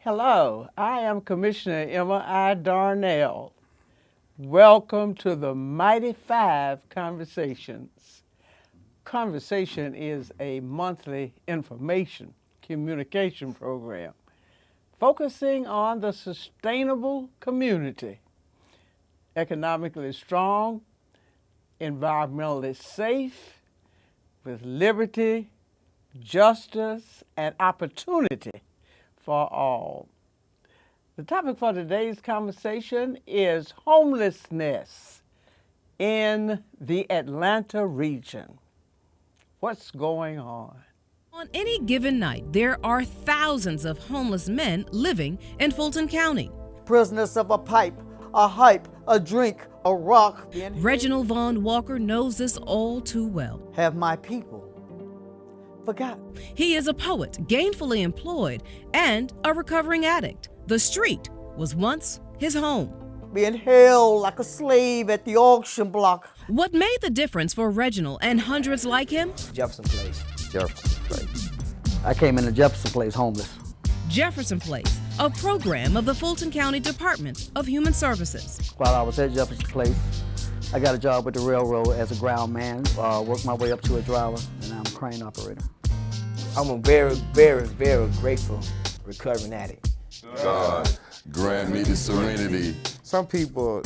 Hello, I am Commissioner Emma I. Darnell. Welcome to the Mighty Five Conversations. Conversation is a monthly information communication program focusing on the sustainable community, economically strong, environmentally safe, with liberty, justice, and opportunity for all. The topic for today's conversation is homelessness in the Atlanta region. What's going on? On any given night, there are thousands of homeless men living in Fulton County. Prisoners of a pipe, a hype, a drink, a rock. Reginald Vaughn Walker knows this all too well. Have my people forgotten? He is a poet, gainfully employed, and a recovering addict. The street was once his home. Being held like a slave at the auction block. What made the difference for Reginald and hundreds like him? Jefferson Place. I came into Jefferson Place homeless. Jefferson Place, a program of the Fulton County Department of Human Services. While I was at Jefferson Place, I got a job with the railroad as a ground man, worked my way up to a driver, and I'm a crane operator. I'm a very, very, very grateful recovering addict. God, grant me the serenity. Some people,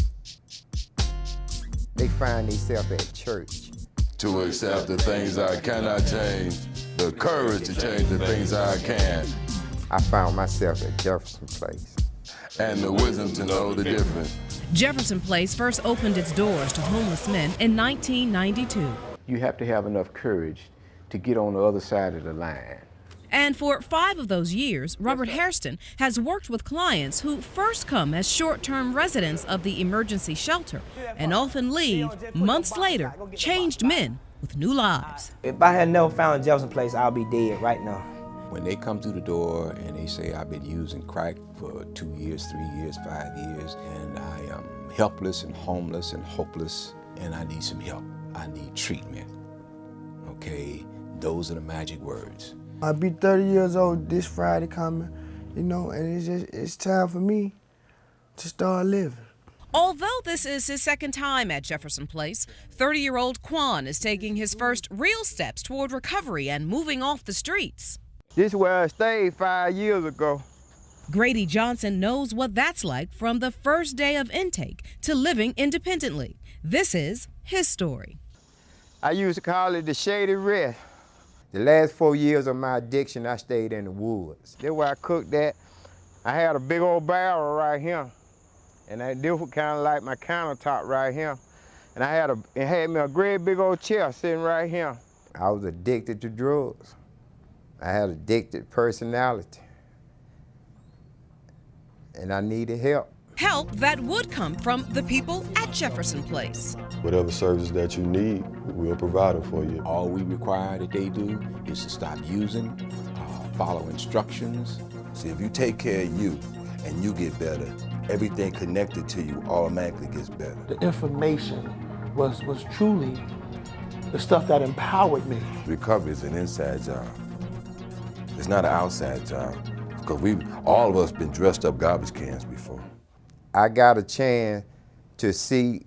they find themselves at church. To accept the things I cannot change, the courage to change the things I can, I found myself at Jefferson Place. and the wisdom to know the difference. Jefferson Place first opened its doors to homeless men in 1992. You have to have enough courage to get on the other side of the line. And for 5 of those years, Robert Hairston has worked with clients who first come as short-term residents of the emergency shelter and often leave months later, changed men with new lives. If I had never found Jefferson Place, I'll be dead right now. When they come through the door and they say, I've been using crack for 2 years, 3 years, 5 years, and I am helpless and homeless and hopeless, and I need some help. I need treatment. Okay, those are the magic words. I'll be 30 years old this Friday coming, and it's time for me to start living. Although this is his second time at Jefferson Place, 30-year-old Quan is taking his first real steps toward recovery and moving off the streets. This is where I stayed 5 years ago. Grady Johnson knows what that's like from the first day of intake to living independently. This is his story. I used to call it the shady rest. The last 4 years of my addiction, I stayed in the woods. That's where I cooked at. I had a big old barrel right here, and this was kind of like my countertop right here. And it had me a great big old chair sitting right here. I was addicted to drugs. I had addicted personality, and I needed help. Help that would come from the people at Jefferson Place. Whatever services that you need, we'll provide them for you. All we require that they do is to stop using, follow instructions. See, if you take care of you and you get better, everything connected to you automatically gets better. The information was truly the stuff that empowered me. Recovery is an inside job. It's not an outside job, because all of us been dressed up garbage cans before. I got a chance to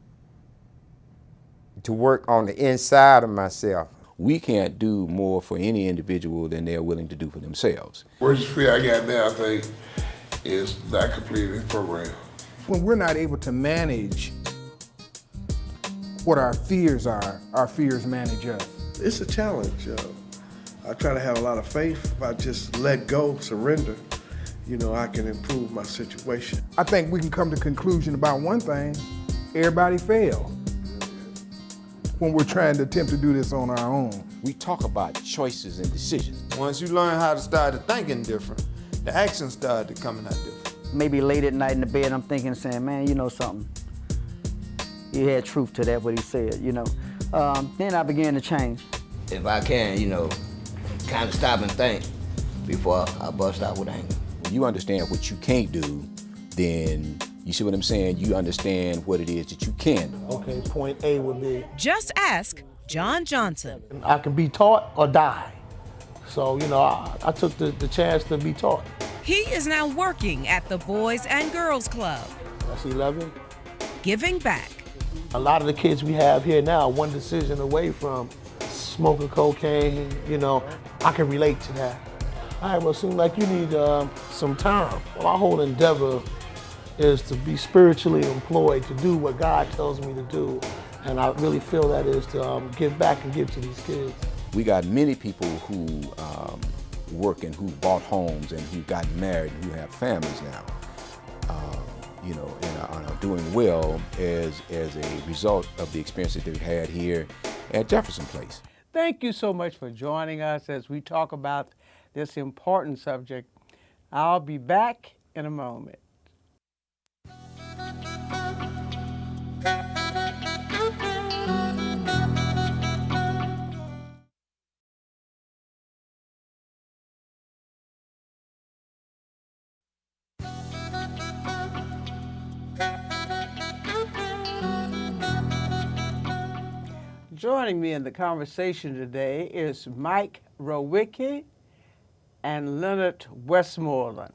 work on the inside of myself. We can't do more for any individual than they're willing to do for themselves. Worst fear I got now, I think, is not completing the program. When we're not able to manage what our fears are, our fears manage us. It's a challenge. I try to have a lot of faith. If I just let go, surrender, I can improve my situation. I think we can come to the conclusion about one thing: everybody failed when we're trying to attempt to do this on our own. We talk about choices and decisions. Once you learn how to start thinking different, the actions started coming out different. Maybe late at night in the bed, I'm thinking, saying, man, you know something? He had truth to that, what he said, Then I began to change. If I can, kind of stop and think before I bust out with anger. When you understand what you can't do, then you see what I'm saying? You understand what it is that you can do. Okay, point A would be, Just ask John Johnson. I can be taught or die. So, I took the chance to be taught. He is now working at the Boys and Girls Club, That's 11. giving back. A lot of the kids we have here now, one decision away from smoking cocaine, you know, I can relate to that. All right, well, it seems like you need some time. Well, our whole endeavor is to be spiritually employed, to do what God tells me to do. And I really feel that is to give back and give to these kids. We got many people who work and who bought homes and who got married and who have families now, you know, and are doing well as a result of the experiences they've had here at Jefferson Place. Thank you so much for joining us as we talk about this important subject. I'll be back in a moment. Joining me in the conversation today is Mike Rowicki and Leonard Westmoreland.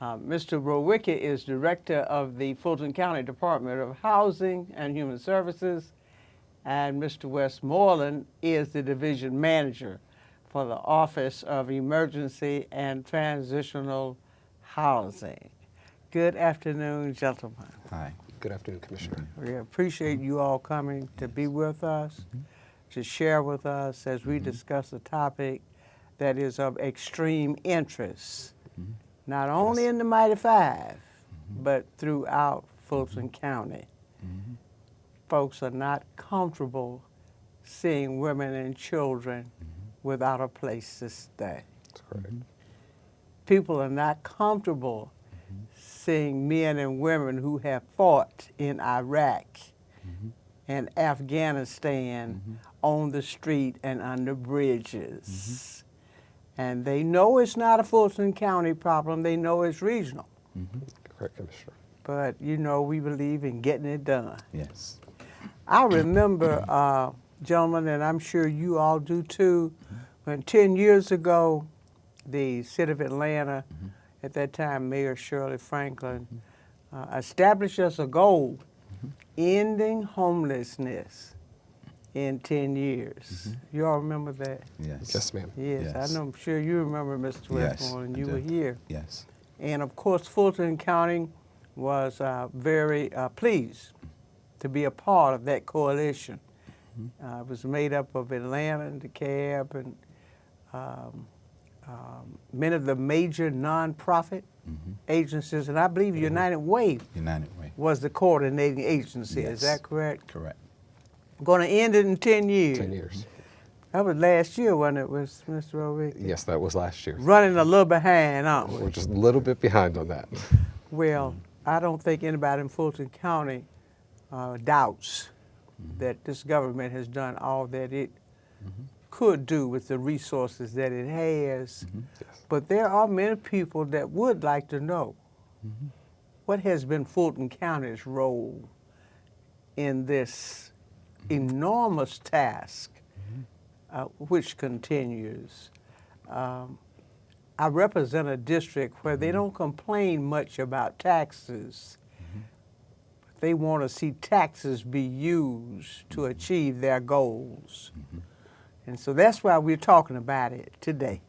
Mr. Rowicki is director of the Fulton County Department of Housing and Human Services, and Mr. Westmoreland is the division manager for the Office of Emergency and Transitional Housing. Good afternoon, gentlemen. Hi. Good afternoon, Commissioner. We appreciate you all coming to be with us, to share with us as we discuss a topic that is of extreme interest, not only in the Mighty Five, but throughout Fulton County. Folks are not comfortable seeing women and children without a place to stay. That's correct. People are not comfortable seeing men and women who have fought in Iraq and Afghanistan on the street and under bridges. And they know it's not a Fulton County problem, they know it's regional. Correct, Commissioner. But, you know, we believe in getting it done. Yes. I remember, gentlemen, and I'm sure you all do too, when 10 years ago, the city of Atlanta, at that time, Mayor Shirley Franklin, established us a goal, ending homelessness in 10 years. You all remember that? Yes. Yes, ma'am. Yes, I know, I'm sure you remember, Mr. Westmoreland, you were here. Yes. And of course, Fulton County was very pleased to be a part of that coalition. It was made up of Atlanta and DeKalb and many of the major nonprofit agencies, and I believe United Way was the coordinating agency. Is that correct? Correct. Going to end it in 10 years. 10 years. That was last year, wasn't it, Mr. Rowicki? Yes, that was last year. Running a little behind, aren't we? We're just a little bit behind on that. Well, I don't think anybody in Fulton County doubts that this government has done all that it could do with the resources that it has. But there are many people that would like to know what has been Fulton County's role in this enormous task, which continues. I represent a district where they don't complain much about taxes. They want to see taxes be used to achieve their goals. And so that's why we're talking about it today.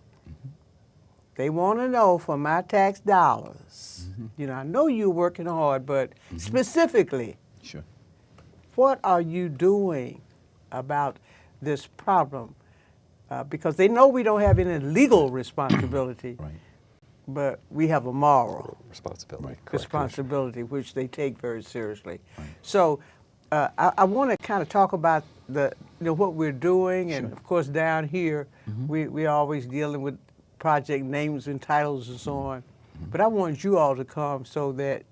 They want to know for my tax dollars, you know, I know you're working hard, but specifically, what are you doing about this problem? Because they know we don't have any legal responsibility, but we have a moral responsibility, which they take very seriously. So I want to kind of talk about what we're doing, and of course down here we're always dealing with project names and titles and so on. But I want you all to come so that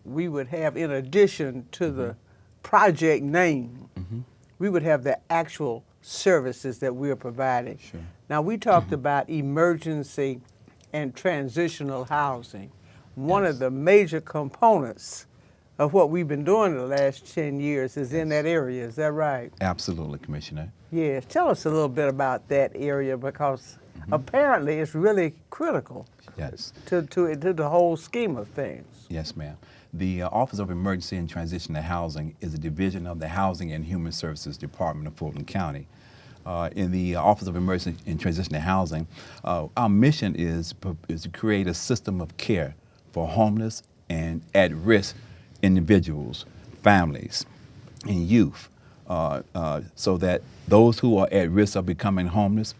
we would have, in addition to the project name, we would have the actual services that we are providing. Now, we talked about emergency and transitional housing. One of the major components of what we've been doing the last 10 years is in that area. Is that right? Absolutely, Commissioner. Yes. Tell us a little bit about that area, because apparently it's really critical Yes. to the whole scheme of things. Yes, ma'am. The Office of Emergency and Transitional Housing is a division of the Housing and Human Services Department of Fulton County. In the Office of Emergency and Transitional Housing, our mission is to create a system of care for homeless and at-risk individuals, families, and youth, so that those who are at risk of becoming homeless,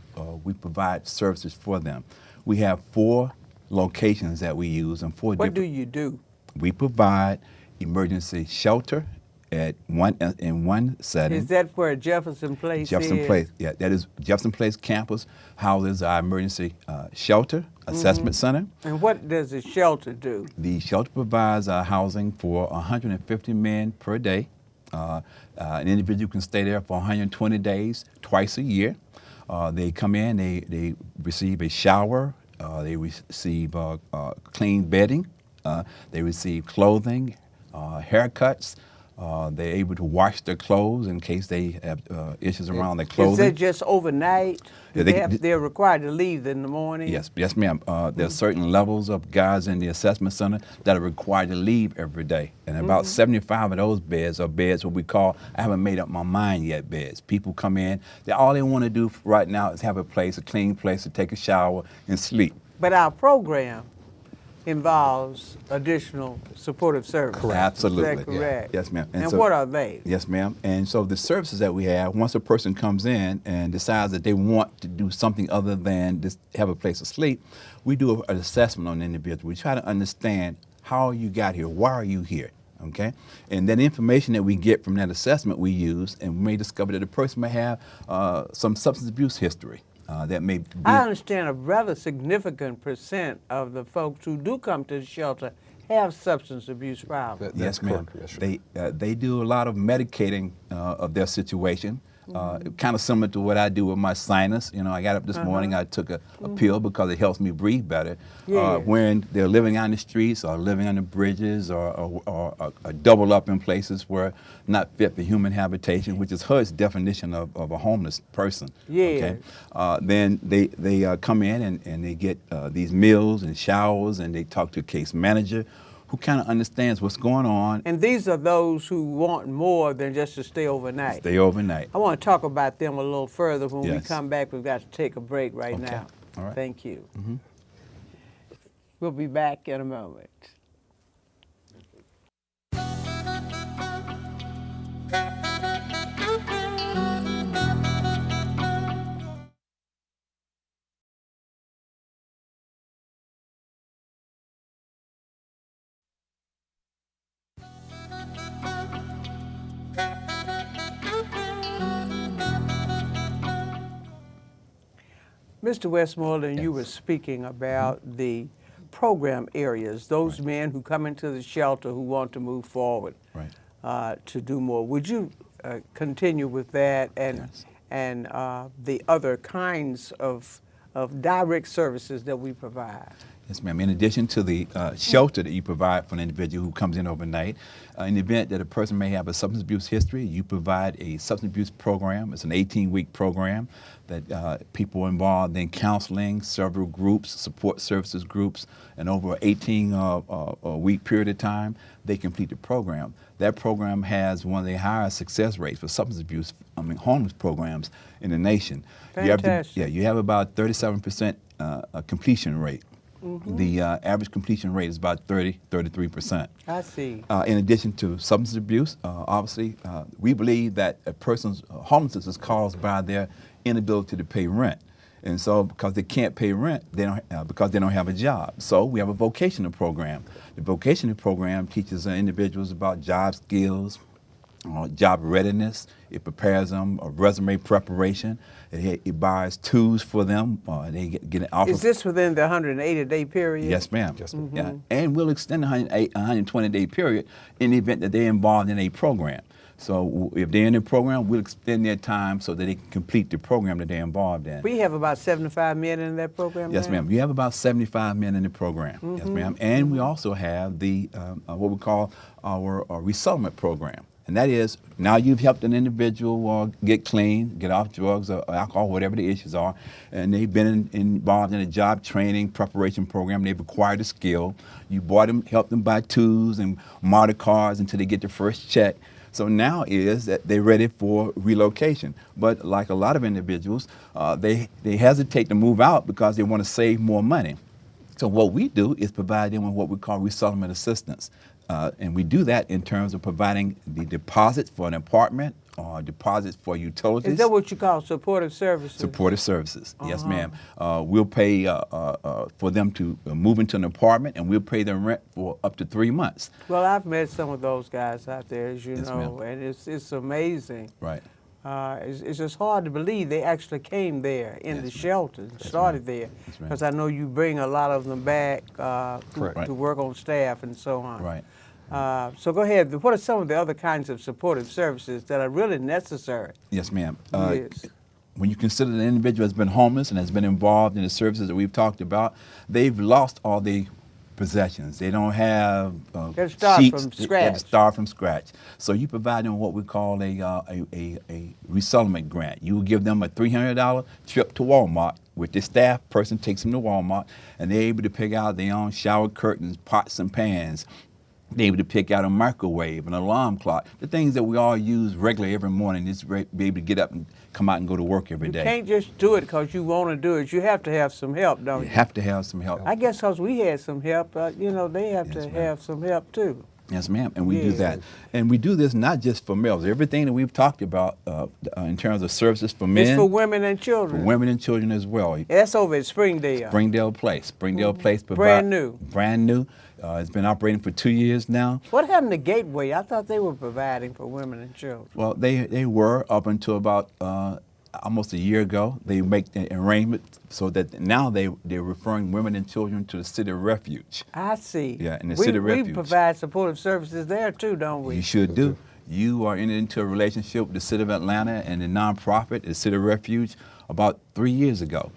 we provide services for them. We have 4 locations that we use and 4 What do you do? We provide emergency shelter in one setting. Is that where Jefferson Place Jefferson is? Place, yeah, that is Jefferson Place campus houses our emergency shelter assessment center. And what does the shelter do? The shelter provides housing for 150 men per day. An individual can stay there for 120 days, twice a year. They come in, they receive a shower, they receive clean bedding, they receive clothing, haircuts. They're able to wash their clothes in case they have issues around their clothing. Is that just overnight? Yeah, They're required to leave in the morning? Yes, ma'am. There are certain levels of guys in the assessment center that are required to leave every day. And about 75 of those beds are beds what we call, I haven't made up my mind yet beds. People come in, all they want to do right now is have a clean place to take a shower and sleep. But our program involves additional supportive services. Correct. Absolutely. Is that correct? Yes, ma'am. And what are they? Yes, ma'am. And so the services that we have, once a person comes in and decides that they want to do something other than just have a place to sleep, we do an assessment on the individual. We try to understand how you got here, why are you here, okay? And that information that we get from that assessment we use, and we may discover that the person may have some substance abuse history. That may be. I understand a rather significant percent of the folks who do come to the shelter have substance abuse problems. Yes, ma'am. They do a lot of medicating of their situation. Kind of similar to what I do with my sinus. You know, I got up this morning, I took a pill because it helps me breathe better. When they're living on the streets or living on the bridges or double up in places where not fit for human habitation, which is HUD's definition of a homeless person. Okay? Then they come in and they get these meals and showers, and they talk to a case manager who kind of understands what's going on. And these are those who want more than just to stay overnight. Stay overnight. I want to talk about them a little further. When we Yes. come back, we've got to take a break right now. All right. Thank you. We'll be back in a moment. Mr. Westmoreland, you were speaking about the program areas, those men who come into the shelter who want to move forward to do more. Would you continue with that and the other kinds of direct services that we provide? Yes, ma'am. In addition to the shelter that you provide for an individual who comes in overnight, in the event that a person may have a substance abuse history, you provide a substance abuse program. It's an 18-week program that people are involved in counseling, several groups, support services groups, and over an 18-week period of time, they complete the program. That program has one of the highest success rates for substance abuse, homeless programs in the nation. Fantastic. You have about 37% completion rate. The average completion rate is about 33%. I see. In addition to substance abuse, obviously, we believe that a person's homelessness is caused by their inability to pay rent. And so because they can't pay rent, because they don't have a job. So we have a vocational program. The vocational program teaches individuals about job skills, job readiness. It prepares them, resume preparation. It buys tools for them. They get an offer. Is this within the 180-day period? Yes, ma'am. Yes, ma'am. Yeah. And we'll extend the 120-day period in the event that they're involved in a program. So if they're in the program, we'll extend their time so that they can complete the program that they're involved in. We have about 75 men in that program. Yes, ma'am. You have about 75 men in the program. Yes, ma'am. And we also have the what we call our resettlement program. And that is, now you've helped an individual get clean, get off drugs or alcohol, whatever the issues are, and they've been involved in a job training preparation program. They've acquired a skill. You bought them, helped them buy tools and model cars until they get their first check. So now is that they're ready for relocation. But like a lot of individuals, they hesitate to move out because they want to save more money. So what we do is provide them with what we call resettlement assistance. And we do that in terms of providing the deposits for an apartment or deposits for utilities. Is that what you call supportive services? Supportive services, yes, ma'am. We'll pay for them to move into an apartment, and we'll pay them rent for up to 3 months. Well, I've met some of those guys out there, as you Yes, know, and it's amazing. Right. It's just hard to believe they actually came there in the shelter and started there, because I know you bring a lot of them back to work on staff and so on. Right. So go ahead. What are some of the other kinds of supportive services that are really necessary? Yes, ma'am. Yes. When you consider the individual has been homeless and has been involved in the services that we've talked about, they've lost all the possessions. They don't have sheets. From scratch. They have to start from scratch. So you provide them what we call a resettlement grant. You will give them a $300 trip to Walmart, with the staff person takes them to Walmart, and they're able to pick out their own shower curtains, pots and pans. They're able to pick out a microwave, an alarm clock, the things that we all use regularly every morning, just to be able to get up and come out and go to work every day. You can't just do it because you want to do it. You have to have some help, don't you? You have to have some help. I guess because we had some help, you know, they have to have some help too. Yes, ma'am, and we do that. And we do this not just for males. Everything that we've talked about in terms of services for men. It's for women and children. For women and children as well. That's over at Springdale. Springdale Place. Springdale Place. Brand new. Brand new. It's been operating for 2 years now. What happened to Gateway? I thought they were providing for women and children. Well, they were up until about almost a year ago. They make the arrangement so that now they're referring women and children to the City of Refuge. I see. Yeah, in the City of Refuge. We provide supportive services there too, don't we? You should do. You are into a relationship with the City of Atlanta and the nonprofit, the City of Refuge, about 3 years ago.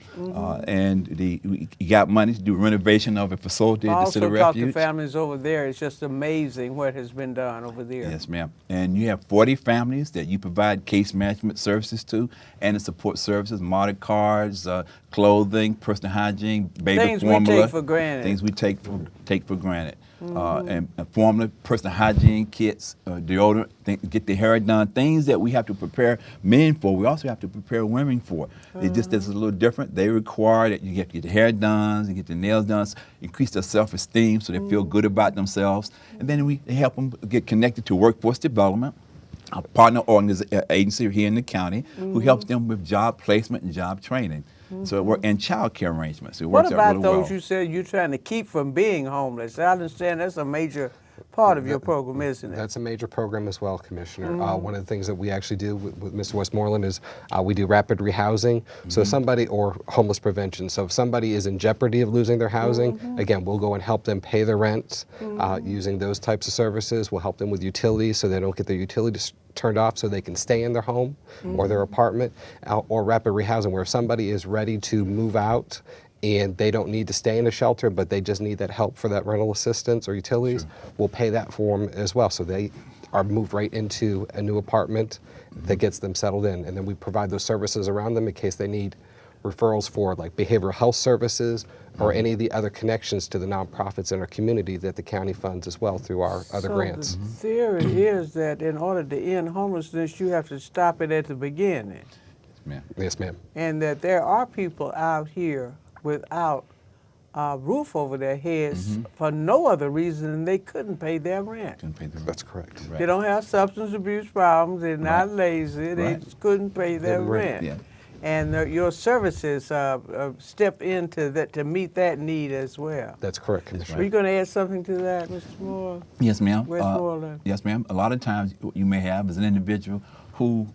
And you got money to do renovation of a facility at the City of Refuge. Also talk to families over there. It's just amazing what has been done over there. Yes, ma'am. And you have 40 families that you provide case management services to, and the support services, model cards, clothing, personal hygiene, baby things formula. Things we take for granted. Things we take for granted. And formula, personal hygiene kits, deodorant, get the hair done, things that we have to prepare men for, we also have to prepare women for. It just is a little different. They require that you get the hair done, you get the nails done, increase their self-esteem so they feel good about themselves. And then we help them get connected to workforce development, a partner agency here in the county who helps them with job placement and job training. So it works, and child care arrangements. It works out really well. What about those you said you're trying to keep from being homeless? I understand that's a major part of your program, isn't it? That's a major program as well, Commissioner. One of the things that we actually do with Mr. Westmoreland is we do rapid rehousing. So somebody, or homeless prevention. So if somebody is in jeopardy of losing their housing, again, we'll go and help them pay their rent using those types of services. We'll help them with utilities so they don't get their utilities turned off so they can stay in their home or their apartment, or rapid rehousing where if somebody is ready to move out and they don't need to stay in a shelter, but they just need that help for that rental assistance or utilities, we'll pay that for them as well. So they are moved right into a new apartment that gets them settled in. And then we provide those services around them in case they need referrals for like behavioral health services or any of the other connections to the nonprofits in our community that the county funds as well through our other grants. The theory is that in order to end homelessness, you have to stop it at the beginning. Yes, ma'am. Yes, ma'am. And that there are people out here without a roof over their heads for no other reason than they couldn't pay their rent. That's correct. Right. They don't have substance abuse problems. They're not lazy. They just couldn't pay their rent. Yeah. and your services step into that to meet that need as well. That's correct, Commissioner. Are you going to add something to that, Mr. Moore? Yes, ma'am. Westmoreland. Yes, ma'am. A lot of times you may have as an individual who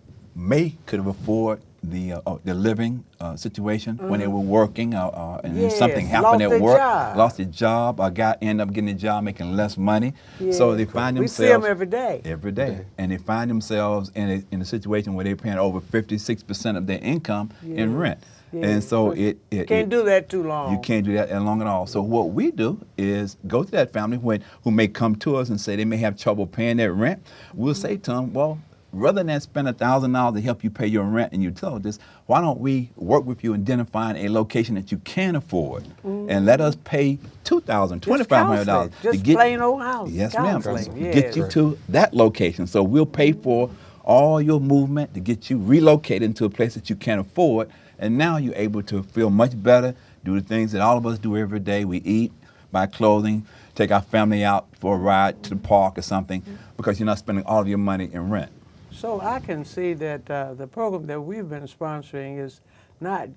could have afforded the living situation when they were working, and then something happened at work, lost their job, or end up getting a job making less money. So they find themselves. We see them every day. Every day, and they find themselves in a situation where they're paying over 56% of their income in rent. And so you can't do that too long. You can't do that long at all. So what we do is go to that family who may come to us and say they may have trouble paying their rent. We'll say to them, well, rather than spend $1,000 to help you pay your rent and utilities, why don't we work with you in identifying a location that you can afford, and let us pay $2,000, $2,500 to get plain old house. Yes, ma'am. Get you to that location. So we'll pay for all your movement to get you relocated into a place that you can afford, and now you're able to feel much better, do the things that all of us do every day. We eat, buy clothing, take our family out for a ride to the park or something, because you're not spending all of your money in rent. So I can see that the program that we've been sponsoring is not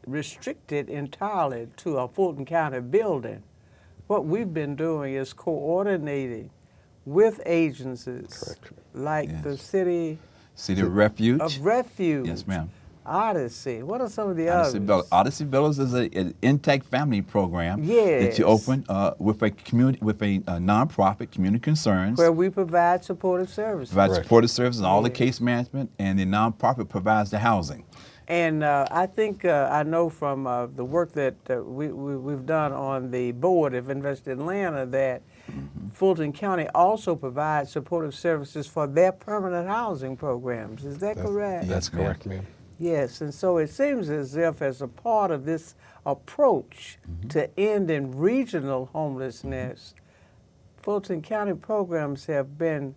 restricted entirely to a Fulton County building. What we've been doing is coordinating with agencies like the City of Refuge. Yes, ma'am. Odyssey. What are some of the others? Odyssey Villas is an intake family program that you open with a nonprofit, Community Concerns, where we provide supportive services. Supportive services, all the case management, and the nonprofit provides the housing. And I think I know from the work that we've done on the board of Invest Atlanta that Fulton County also provides supportive services for their permanent housing programs. Is that correct? That's correct, ma'am. Yes, and so it seems as if as a part of this approach to ending regional homelessness, Fulton County programs have been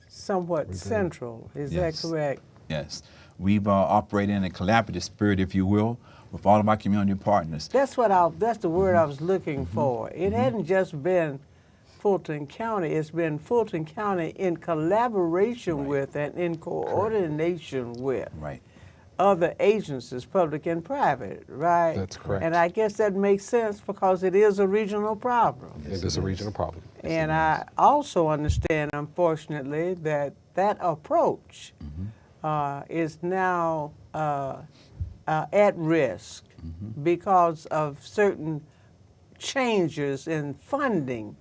somewhat central. Is that correct? Yes. We've operated in a collaborative spirit, if you will, with all of our community partners. That's the word I was looking for. It hadn't just been Fulton County, it's been Fulton County in collaboration with and in coordination with other agencies, public and private, right? That's correct. And I guess that makes sense because it is a regional problem. It is a regional problem. And I also understand, unfortunately, that approach is now at risk because of certain changes in funding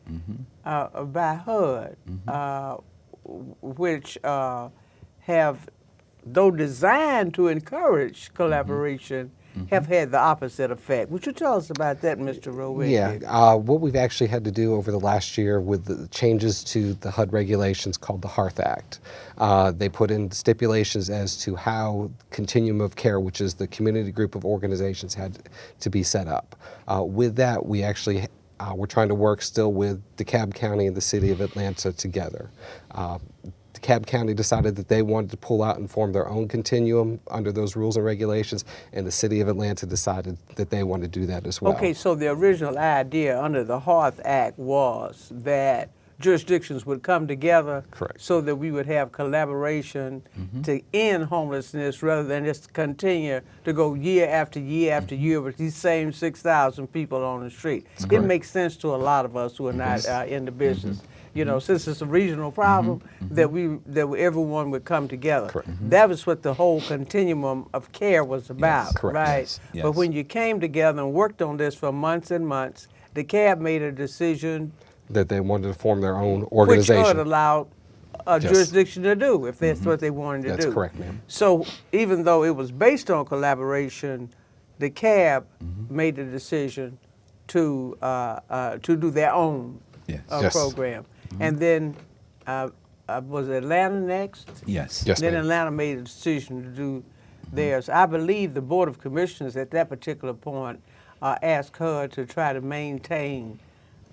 by HUD, which have, though designed to encourage collaboration, have had the opposite effect. Would you tell us about that, Mr. Rowicki? Yeah, what we've actually had to do over the last year with the changes to the HUD regulations called the Hearth Act, they put in stipulations as to how Continuum of Care, which is the community group of organizations, had to be set up. With that, we actually we're trying to work still with DeKalb County and the City of Atlanta together. DeKalb County decided that they wanted to pull out and form their own continuum under those rules and regulations, and the City of Atlanta decided that they wanted to do that as well. Okay, so the original idea under the Hearth Act was that jurisdictions would come together so that we would have collaboration to end homelessness rather than just continue to go year after year after year with these same 6,000 people on the street. It makes sense to a lot of us who are not in the business. You know, since it's a regional problem, that everyone would come together. That was what the whole continuum of care was about, right? But when you came together and worked on this for months and months, DeKalb made a decision that they wanted to form their own organization. Which HUD allowed a jurisdiction to do, if that's what they wanted to do. That's correct, ma'am. So even though it was based on collaboration, DeKalb made the decision to do their own program. And then, was Atlanta next? Yes. Then Atlanta made a decision to do theirs. I believe the Board of Commissioners at that particular point asked HUD to try to maintain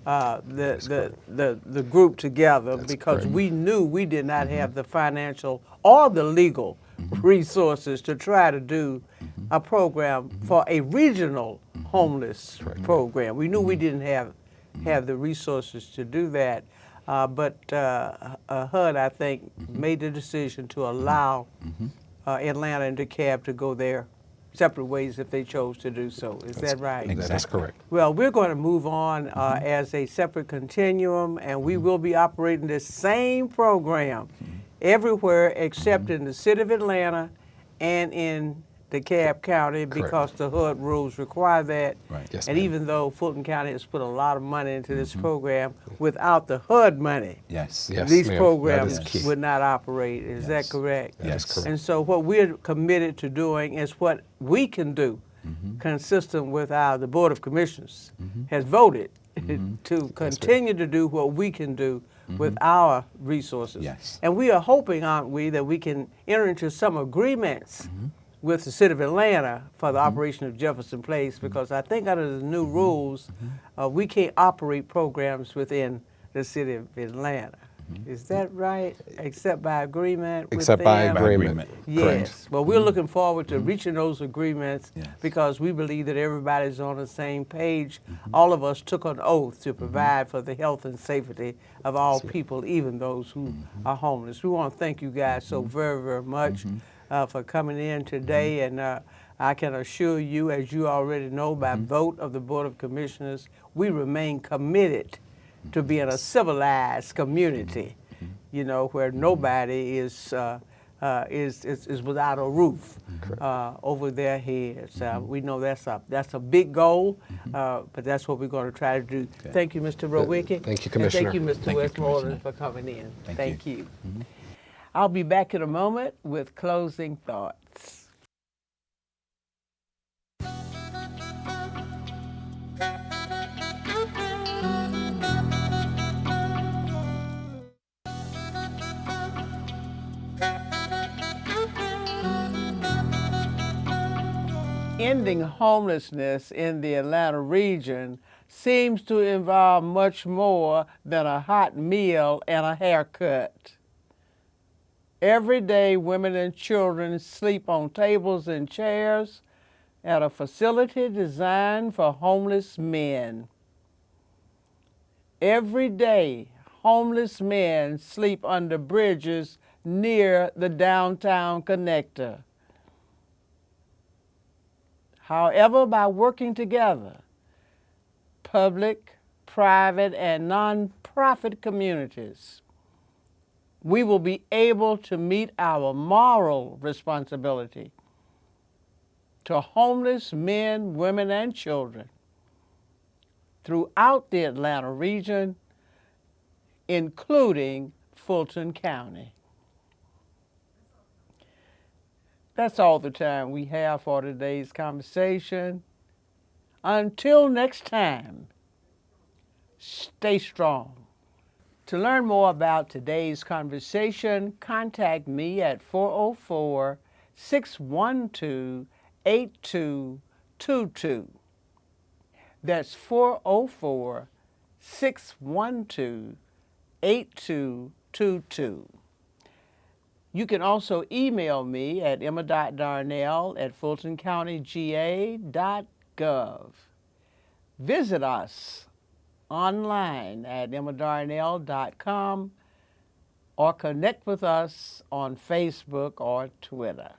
the group together because we knew we did not have the financial or the legal resources to try to do a program for a regional homeless program. We knew we didn't have the resources to do that. But HUD, I think, made the decision to allow Atlanta and DeKalb to go their separate ways if they chose to do so. Is that right? That is correct. Well, we're going to move on as a separate continuum, and we will be operating the same program everywhere except in the city of Atlanta and in DeKalb County because the HUD rules require that. Right. Yes, And ma'am. even though Fulton County has put a lot of money into this program, without the HUD money, Yes. Yes, these ma'am. programs That is key. would not operate. Is that correct? That is correct. And so what we're committed to doing is what we can do, consistent with how the Board of Commissioners has voted to continue to do what we can do with our resources. Yes. And we are hoping, aren't we, that we can enter into some agreements with the city of Atlanta for the operation of Jefferson Place, because I think under the new rules, we can't operate programs within the city of Atlanta. Is that right? Except by agreement with Except by them? agreement. Yes. Well, we're looking forward to reaching those agreements Yes. because we believe that everybody's on the same page. All of us took an oath to provide for the health and safety of all people, even those who are homeless. We want to thank you guys so very, very much for coming in today. And I can assure you, as you already know, by vote of the Board of Commissioners, we remain committed to being a civilized community, you know, where nobody is without a roof over their heads. We know that's a big goal, but that's what we're going to try to do. Thank you, Mr. Rowicki. Thank you, Commissioner. And thank you, Mr. Westmoreland, for coming in. Thank you. I'll be back in a moment with closing thoughts. Ending homelessness in the Atlanta region seems to involve much more than a hot meal and a haircut. Every day, women and children sleep on tables and chairs at a facility designed for homeless men. Every day, homeless men sleep under bridges near the downtown connector. However, by working together, public, private, and nonprofit communities, we will be able to meet our moral responsibility to homeless men, women, and children throughout the Atlanta region, including Fulton County. That's all the time we have for today's conversation. Until next time, stay strong. To learn more about today's conversation, contact me at 404-612-8222. That's 404-612-8222. You can also email me at emma.darnell@fultoncountyga.gov. Visit us online at emmadarnell.com or connect with us on Facebook or Twitter.